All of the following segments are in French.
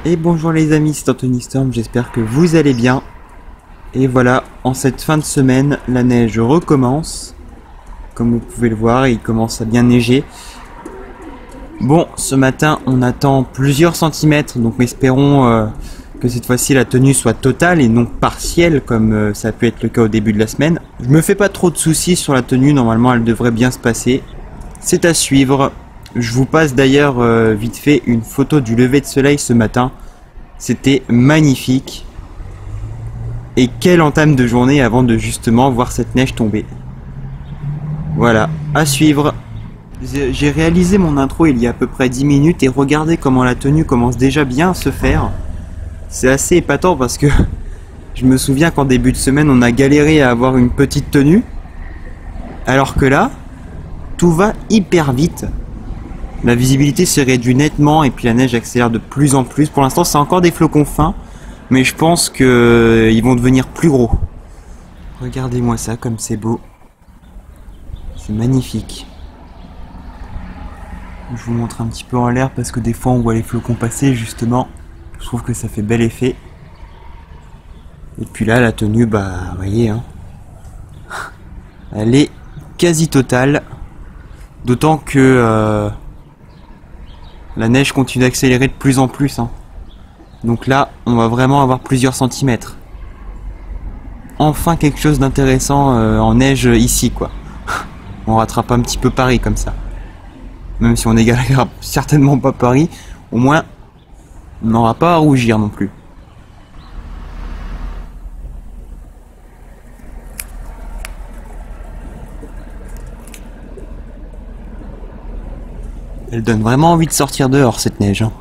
Et bonjour les amis, c'est Anthony Storm, j'espère que vous allez bien. Et voilà, en cette fin de semaine, la neige recommence. Comme vous pouvez le voir, il commence à bien neiger. Bon, ce matin, on attend plusieurs centimètres, donc espérons que cette fois-ci la tenue soit totale et non partielle, comme ça a pu être le cas au début de la semaine. Je me fais pas trop de soucis sur la tenue, normalement elle devrait bien se passer. C'est à suivre. Je vous passe d'ailleurs vite fait une photo du lever de soleil ce matin. C'était magnifique. Et quelle entame de journée avant de justement voir cette neige tomber. Voilà, à suivre. J'ai réalisé mon intro il y a à peu près 10 minutes et regardez comment la tenue commence déjà bien à se faire. C'est assez épatant parce que je me souviens qu'en début de semaine on a galéré à avoir une petite tenue. Alors que là, tout va hyper vite. La visibilité s'est réduite nettement et puis la neige accélère de plus en plus. Pour l'instant c'est encore des flocons fins, mais je pense qu'ils vont devenir plus gros. Regardez-moi ça comme c'est beau. C'est magnifique. Je vous montre un petit peu en l'air parce que des fois on voit les flocons passer justement. Je trouve que ça fait bel effet. Et puis là la tenue, bah vous voyez, hein, elle est quasi totale. D'autant que la neige continue d'accélérer de plus en plus. Hein. Donc là on va vraiment avoir plusieurs centimètres. Enfin quelque chose d'intéressant en neige ici quoi. On rattrape un petit peu Paris comme ça. Même si on n'égalera certainement pas Paris, au moins on n'aura pas à rougir non plus. Elle donne vraiment envie de sortir dehors cette neige. Hein.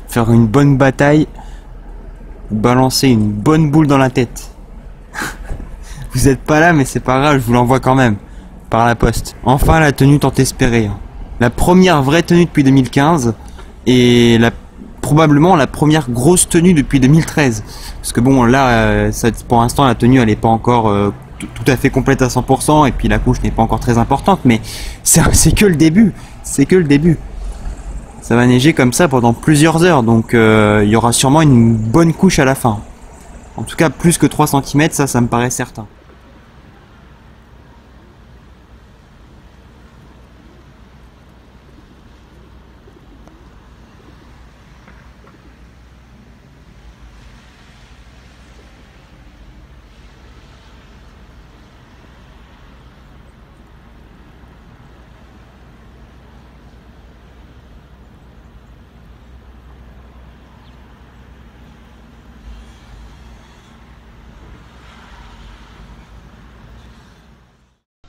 Faire une bonne bataille, balancer une bonne boule dans la tête. Vous êtes pas là mais c'est pas grave, je vous l'envoie quand même. Par la poste. Enfin la tenue tant espérée. Hein. La première vraie tenue depuis 2015 et probablement la première grosse tenue depuis 2013. Parce que bon là, pour l'instant la tenue elle n'est pas encore tout à fait complète à 100% et puis la couche n'est pas encore très importante, mais c'est que le début. C'est que le début. Ça va neiger comme ça pendant plusieurs heures, donc il y aura sûrement une bonne couche à la fin. En tout cas plus que 3 cm, ça me paraît certain.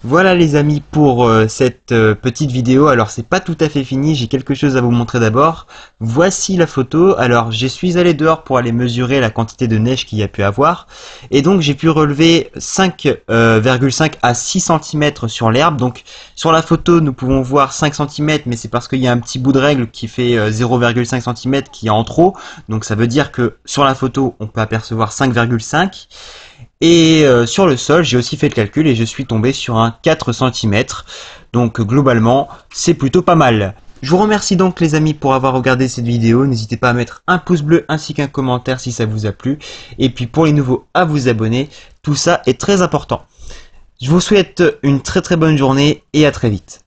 Voilà les amis pour cette petite vidéo. Alors c'est pas tout à fait fini, j'ai quelque chose à vous montrer d'abord. Voici la photo. Alors je suis allé dehors pour aller mesurer la quantité de neige qu'il y a pu avoir. Et donc j'ai pu relever 5,5 à 6 cm sur l'herbe. Donc sur la photo nous pouvons voir 5 cm, mais c'est parce qu'il y a un petit bout de règle qui fait 0,5 cm qui est en trop. Donc ça veut dire que sur la photo on peut apercevoir 5,5. Et sur le sol, j'ai aussi fait le calcul et je suis tombé sur un 4 cm. Donc globalement, c'est plutôt pas mal. Je vous remercie donc les amis pour avoir regardé cette vidéo. N'hésitez pas à mettre un pouce bleu ainsi qu'un commentaire si ça vous a plu. Et puis pour les nouveaux, à vous abonner. Tout ça est très important. Je vous souhaite une très bonne journée et à très vite.